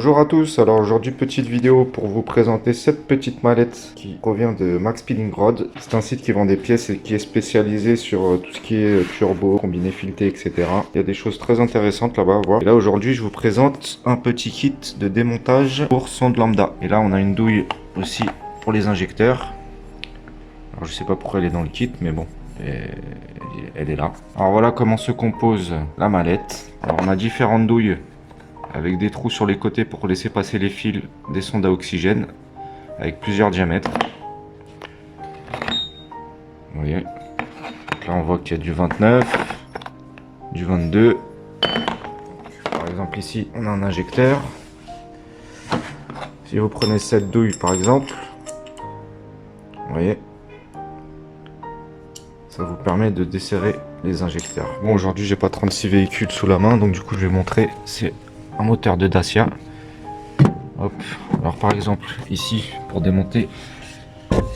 Bonjour à tous, alors aujourd'hui petite vidéo pour vous présenter cette petite mallette qui provient de Max Peeling Rod. C'est un site qui vend des pièces et qui est spécialisé sur tout ce qui est turbo, combiné fileté, etc. Il y a des choses très intéressantes là-bas à voir. Et là aujourd'hui je vous présente un petit kit de démontage pour sonde lambda. Et là on a une douille aussi pour les injecteurs. Alors je sais pas pourquoi elle est dans le kit mais bon, elle est là. Alors voilà comment se compose la mallette. Alors on a différentes douilles avec des trous sur les côtés pour laisser passer les fils des sondes à oxygène avec plusieurs diamètres. Vous voyez, donc là on voit qu'il y a du 29, du 22. Par exemple ici on a un injecteur. Si vous prenez cette douille par exemple, vous voyez, ça vous permet de desserrer les injecteurs. Bon, aujourd'hui j'ai pas 36 véhicules sous la main, donc du coup je vais montrer. C'est un moteur de Dacia. Hop. Alors par exemple ici pour démonter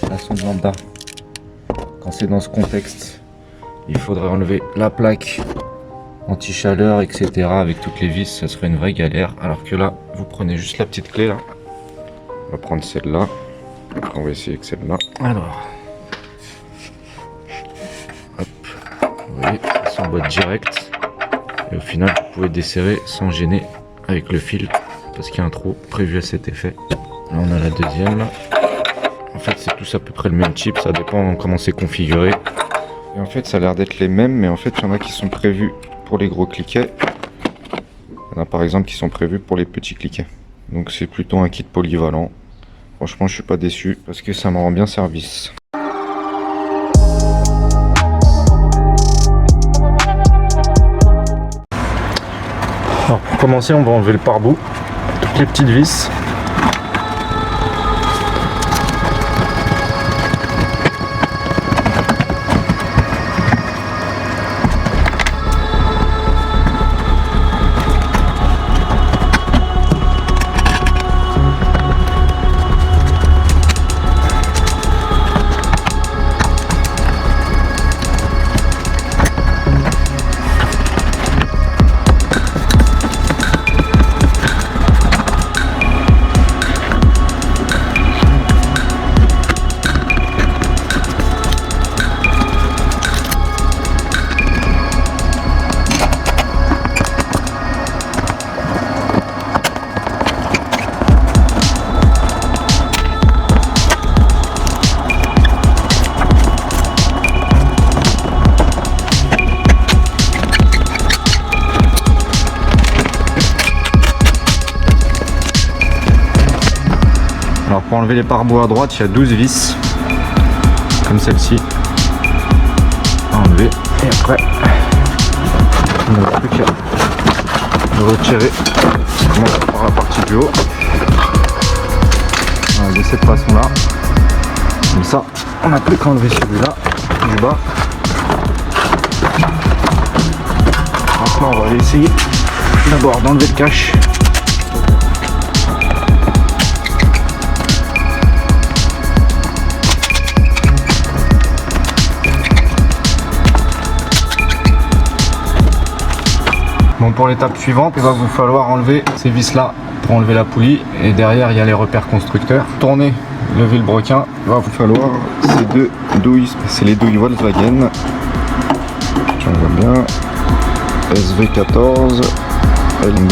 la sonde lambda, quand c'est dans ce contexte, il faudrait enlever la plaque anti-chaleur, etc. avec toutes les vis, ça serait une vraie galère. Alors que là, vous prenez juste la petite clé là. On va prendre celle-là. On va essayer avec celle-là. Alors, hop. Vous voyez, ça s'emboîte direct. Et au final, vous pouvez desserrer sans gêner avec le fil parce qu'il y a un trou prévu à cet effet. Là on a la deuxième là. En fait c'est tous à peu près le même type, ça dépend comment c'est configuré. Et en fait ça a l'air d'être les mêmes, mais en fait il y en a qui sont prévus pour les gros cliquets. Il y en a par exemple qui sont prévus pour les petits cliquets. Donc c'est plutôt un kit polyvalent. Franchement je suis pas déçu parce que ça me rend bien service. Alors pour commencer, on va enlever le pare-bout, toutes les petites vis. Alors pour enlever les pare-bouts à droite, il y a 12 vis, comme celle-ci, à enlever. Et après, on n'a plus qu'à le retirer. On commence par la partie du haut. Voilà, de cette façon-là. Comme ça, on n'a plus qu'à enlever celui-là, du bas. Maintenant, on va essayer d'abord d'enlever le cache. Bon, pour l'étape suivante, il va vous falloir enlever ces vis là pour enlever la poulie, et derrière il y a les repères constructeurs. Tournez, levez le broquin, il va vous falloir ces deux douilles, c'est les douilles Volkswagen. On voit bien, SV14, LB,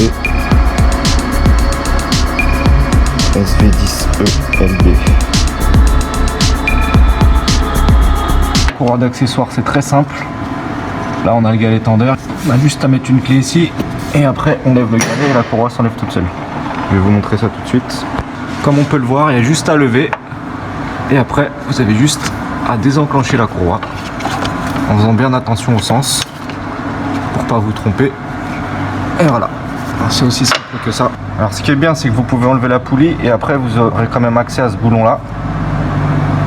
SV10E, LB. Courroie d'accessoires, c'est très simple. Là on a le galet tendeur, on a juste à mettre une clé ici et après on lève le galet et la courroie s'enlève toute seule. Je vais vous montrer ça tout de suite. Comme on peut le voir, il y a juste à lever et après vous avez juste à désenclencher la courroie en faisant bien attention au sens pour pas vous tromper. Et voilà, c'est aussi simple que ça. Alors ce qui est bien, c'est que vous pouvez enlever la poulie et après vous aurez quand même accès à ce boulon là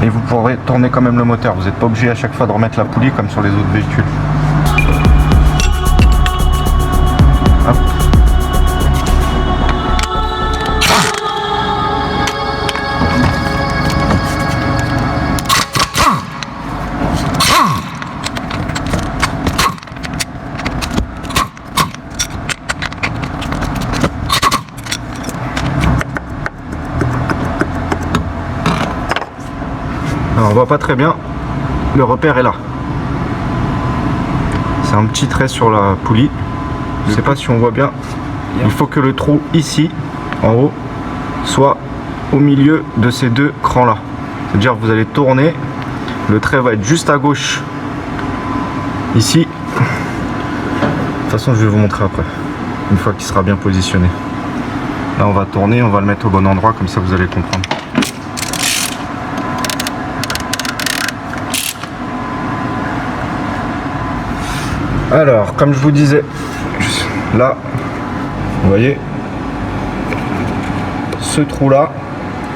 et vous pourrez tourner quand même le moteur. Vous n'êtes pas obligé à chaque fois de remettre la poulie comme sur les autres véhicules. Hop. Alors on voit pas très bien, le repère est là. C'est un petit trait sur la poulie. Je sais pas si on voit bien. Il faut que le trou ici, en haut, soit au milieu de ces deux crans là. C'est-à-dire que vous allez tourner, le trait va être juste à gauche, ici. De toute façon je vais vous montrer après, une fois qu'il sera bien positionné. Là on va tourner, on va le mettre au bon endroit, comme ça vous allez comprendre. Alors, comme je vous disais, là, vous voyez, ce trou là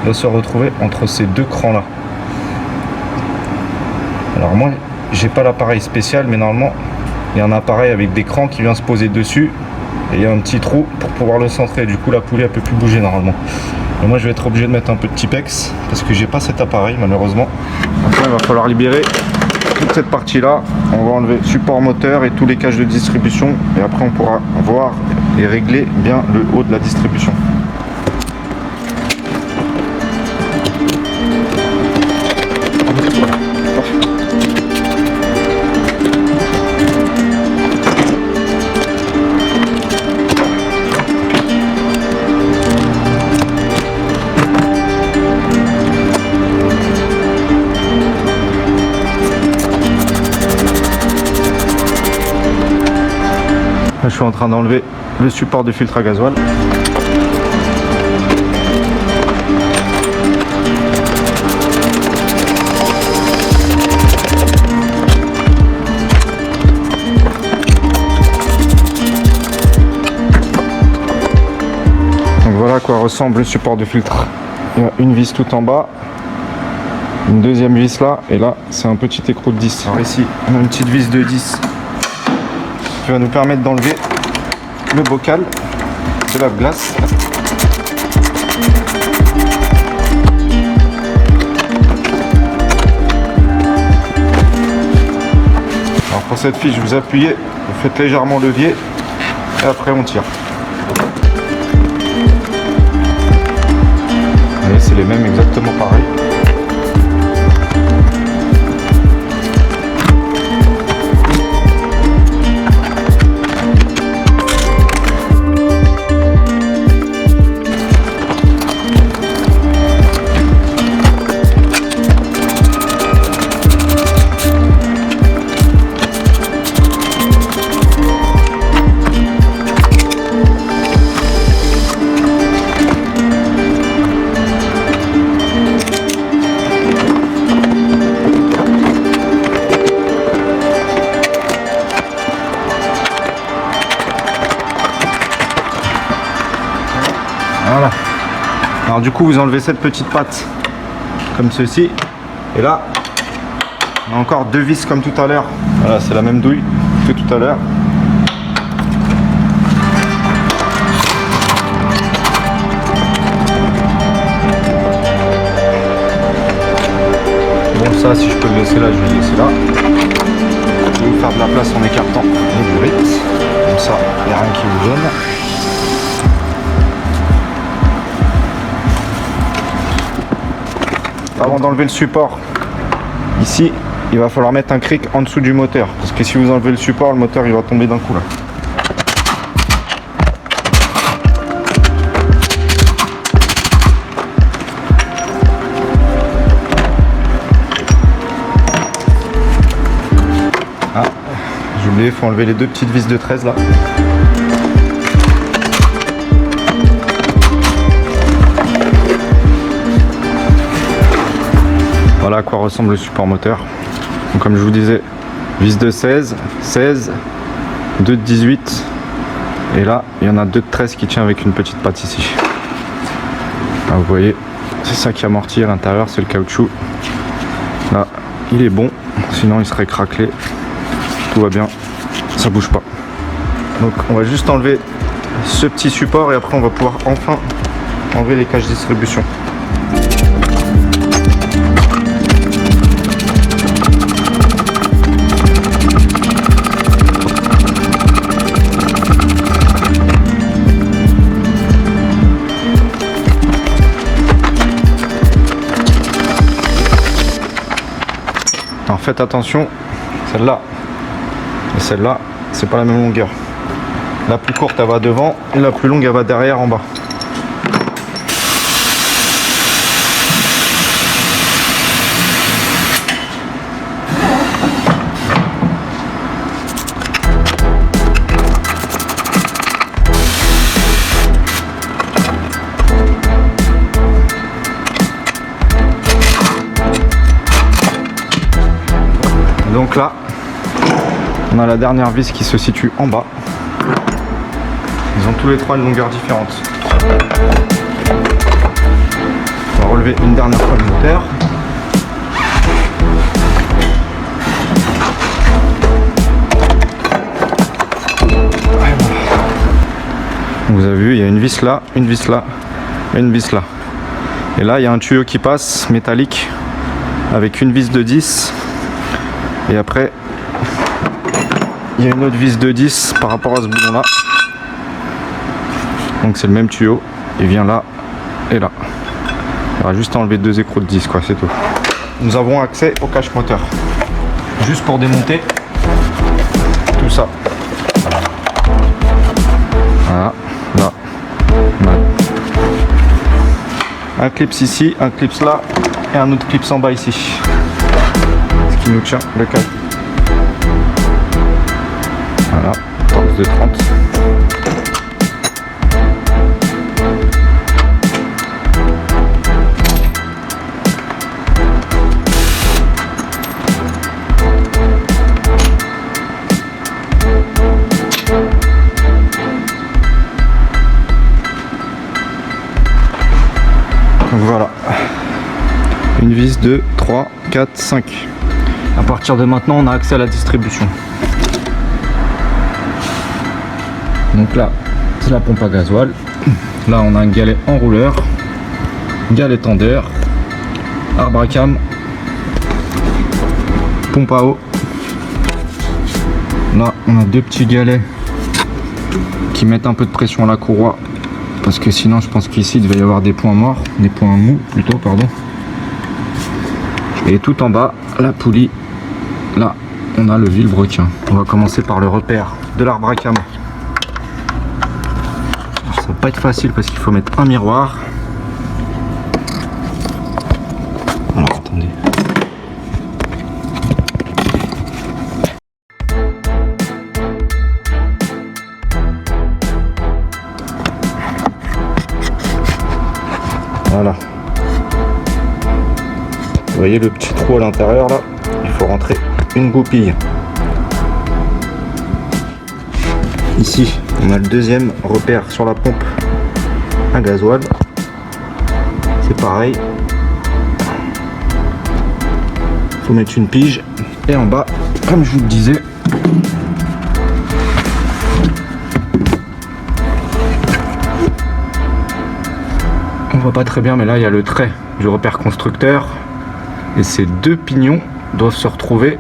doit se retrouver entre ces deux crans là. Alors moi j'ai pas l'appareil spécial, mais normalement il y a un appareil avec des crans qui vient se poser dessus et il y a un petit trou pour pouvoir le centrer. Du coup la poulie elle peut plus bouger normalement. Et moi je vais être obligé de mettre un peu de Tipex parce que j'ai pas cet appareil malheureusement. Après il va falloir libérer toute cette partie là. On va enlever support moteur et tous les caches de distribution et après on pourra voir et régler bien le haut de la distribution. Je suis en train d'enlever le support de filtre à gasoil. Donc voilà à quoi ressemble le support de filtre. Il y a une vis tout en bas, une deuxième vis là, et là c'est un petit écrou de 10. Alors ici on a une petite vis de 10 qui va nous permettre d'enlever le bocal de lave-glace. Alors pour cette fiche, vous appuyez, vous faites légèrement levier et après on tire. Vous voyez, c'est les mêmes exactement pareil. Voilà. Alors du coup vous enlevez cette petite patte comme ceci. Et là on a encore deux vis comme tout à l'heure. Voilà, c'est la même douille que tout à l'heure. Bon ça si je peux le laisser là, je vais le laisser là. Je vais vous faire de la place en écartant les briques. Comme ça, il n'y a rien qui vous gêne. Avant d'enlever le support, ici, il va falloir mettre un cric en dessous du moteur. Parce que si vous enlevez le support, le moteur il va tomber d'un coup là. Ah, j'ai oublié, il faut enlever les deux petites vis de 13 là. Voilà à quoi ressemble le support moteur. Donc comme je vous disais, vis de 16, 16, 2 de 18 et là il y en a 2 de 13 qui tient avec une petite patte ici. Là, vous voyez, c'est ça qui amortit à l'intérieur, c'est le caoutchouc. Là il est bon, sinon il serait craquelé. Tout va bien, ça bouge pas. Donc on va juste enlever ce petit support et après on va pouvoir enfin enlever les caches distribution. Alors faites attention, celle-là et celle-là, c'est pas la même longueur. La plus courte elle va devant et la plus longue elle va derrière en bas. Donc là, on a la dernière vis qui se situe en bas. Ils ont tous les trois une longueur différente. On va relever une dernière fois le moteur. Vous avez vu, il y a une vis là, une vis là et une vis là. Et là, il y a un tuyau qui passe métallique avec une vis de 10. Et après, il y a une autre vis de 10 par rapport à ce boulon là. Donc c'est le même tuyau, il vient là et là. Il va juste enlever 2 écrous de 10 quoi, c'est tout. Nous avons accès au cache moteur. Juste pour démonter tout ça. Voilà, là. Voilà. Un clip ici, un clip là et un autre clip en bas ici. Ce qui nous tient le câble. Voilà, torque de 30. Donc voilà, une vis de 3, 4, 5. À partir de maintenant, on a accès à la distribution. Donc là, c'est la pompe à gasoil. Là, on a un galet enrouleur, galet tendeur, arbre à cam, pompe à eau. Là, on a 2 petits galets qui mettent un peu de pression à la courroie. Parce que sinon, je pense qu'ici, il devait y avoir des points morts, des points mous plutôt, pardon. Et tout en bas, la poulie. Là, on a le vilebrequin. On va commencer par le repère de l'arbre à cam. Ça va pas être facile parce qu'il faut mettre un miroir. Alors, attendez. Voilà. Vous voyez le petit trou à l'intérieur là? Il faut rentrer une goupille. Ici, on a le deuxième repère sur la pompe à gasoil. C'est pareil. Il faut mettre une pige. Et en bas, comme je vous le disais, on voit pas très bien, mais là il y a le trait du repère constructeur. Et ces 2 pignons doivent se retrouver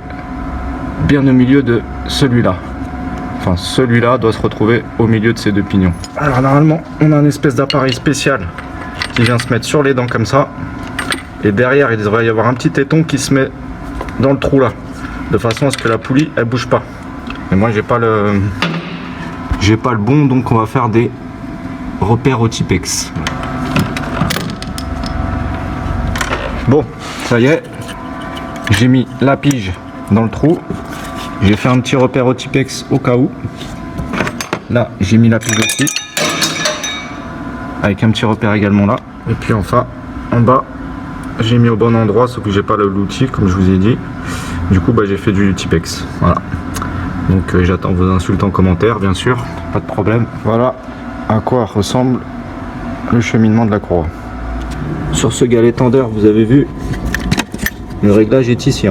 bien au milieu de celui-là. Enfin, celui-là doit se retrouver au milieu de ces 2 pignons. Alors normalement, on a un espèce d'appareil spécial qui vient se mettre sur les dents comme ça. Et derrière, il devrait y avoir un petit téton qui se met dans le trou là, de façon à ce que la poulie, elle bouge pas. Mais moi, j'ai pas le bon, donc on va faire des repères au Tipex. Bon, ça y est, j'ai mis la pige dans le trou. J'ai fait un petit repère au Tipex au cas où. Là, j'ai mis la pige aussi. Avec un petit repère également là. Et puis enfin, en bas, j'ai mis au bon endroit, sauf que j'ai pas l'outil, comme je vous ai dit. Du coup, j'ai fait du Tipex. Voilà. Donc j'attends vos insultes en commentaire, bien sûr. Pas de problème. Voilà à quoi ressemble le cheminement de la courroie. Sur ce galet tendeur, vous avez vu, le réglage est ici.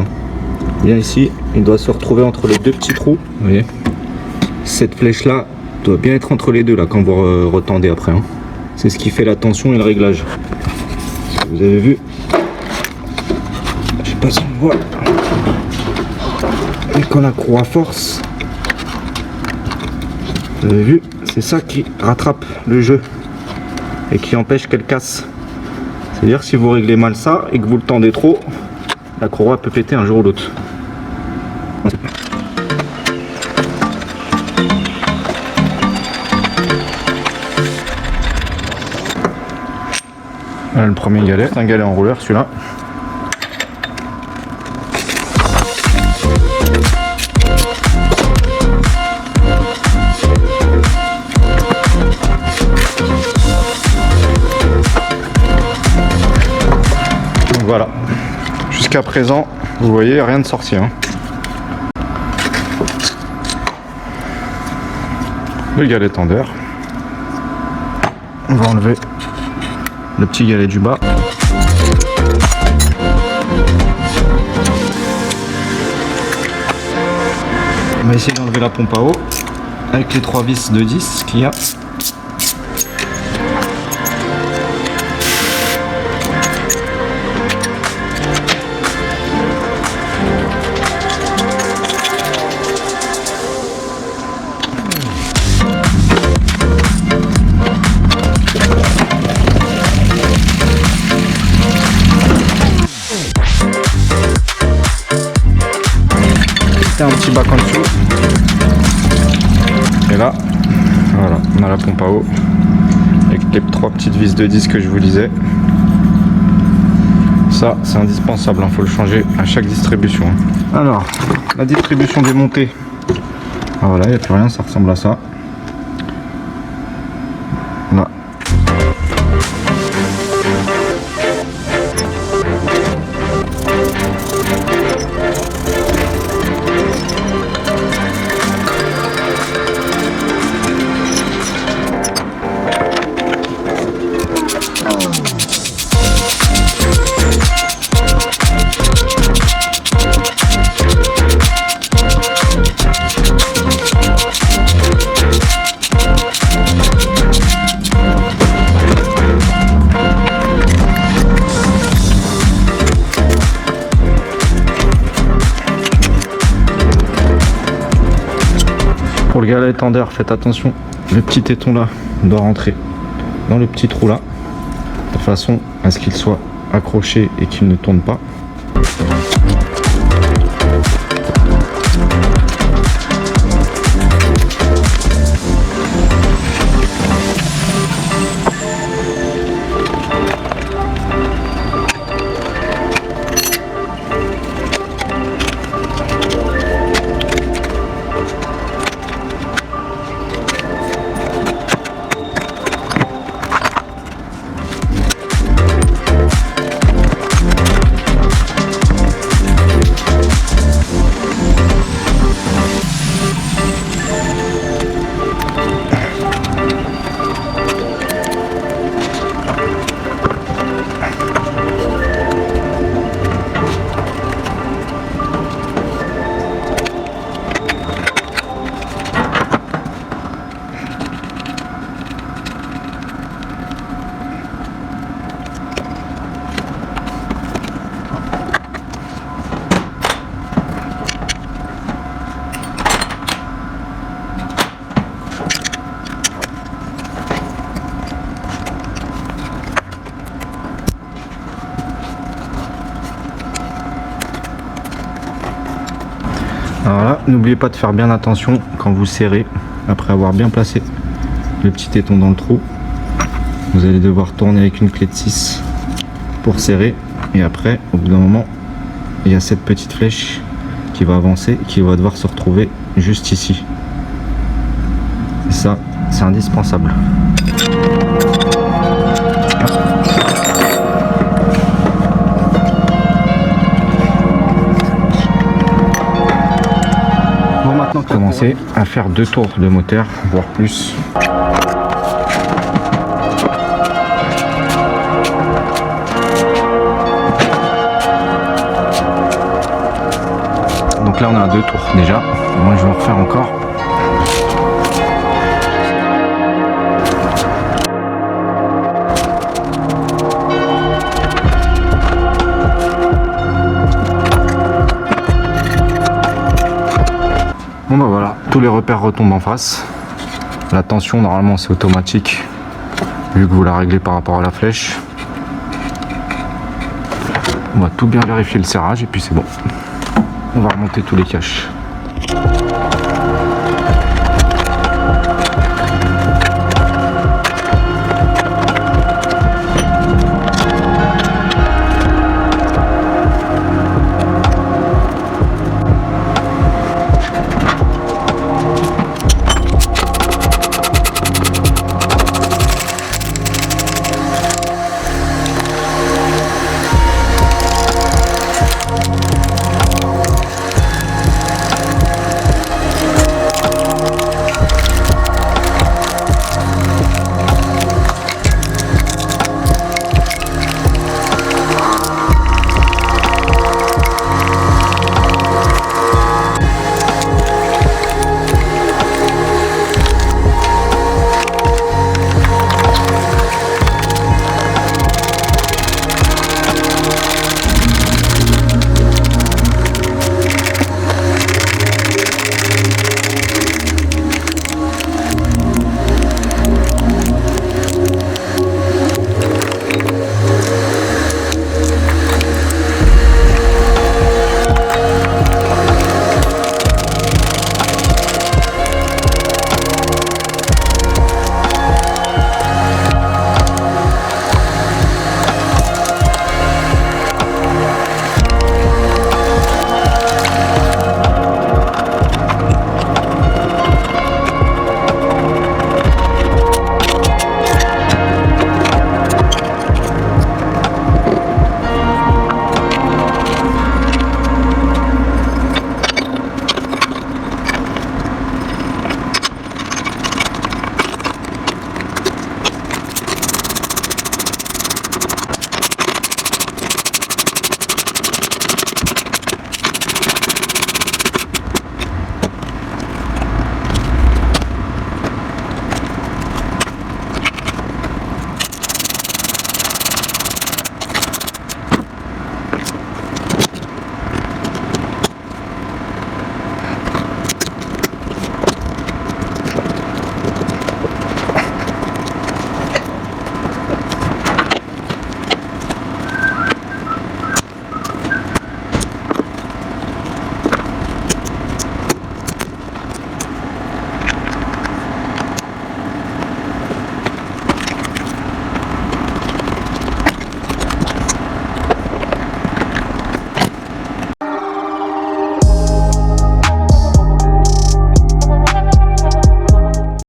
Bien ici, il doit se retrouver entre les 2 petits trous. Vous voyez, cette flèche là doit bien être entre les deux là quand vous retendez après. C'est ce qui fait la tension et le réglage. Vous avez vu, je sais pas si on voit, et quand la courroie force, vous avez vu, c'est ça qui rattrape le jeu et qui empêche qu'elle casse. C'est-à-dire si vous réglez mal ça et que vous le tendez trop, la courroie peut péter un jour ou l'autre. Voilà le premier galet, c'est un galet enrouleur celui-là. Donc voilà, jusqu'à présent, vous voyez, rien de sorti. Hein. Le galet tender. On va enlever le petit galet du bas. On va essayer d'enlever la pompe à eau avec les 3 vis de 10 qu'il y a. Un petit bac en dessous et là voilà, on a la pompe à eau avec les 3 petites vis de 10 que je vous disais. Ça c'est indispensable, il faut le changer à chaque distribution. Alors la distribution démontée, voilà, il n'y a plus rien, ça ressemble à ça là. Pour le galet tender, faites attention, le petit téton là doit rentrer dans le petit trou là, de façon à ce qu'il soit accroché et qu'il ne tourne pas. Alors là, n'oubliez pas de faire bien attention quand vous serrez, après avoir bien placé le petit téton dans le trou. Vous allez devoir tourner avec une clé de 6 pour serrer, et après, au bout d'un moment, il y a cette petite flèche qui va avancer, qui va devoir se retrouver juste ici. Et ça, c'est indispensable. Bon, maintenant commencer à faire 2 tours de moteur, voire plus. Donc là on a 2 tours déjà, moi je vais en refaire encore. Bon bah voilà, tous les repères retombent en face. La tension normalement c'est automatique, vu que vous la réglez par rapport à la flèche. On va tout bien vérifier le serrage et puis c'est bon. On va remonter tous les caches.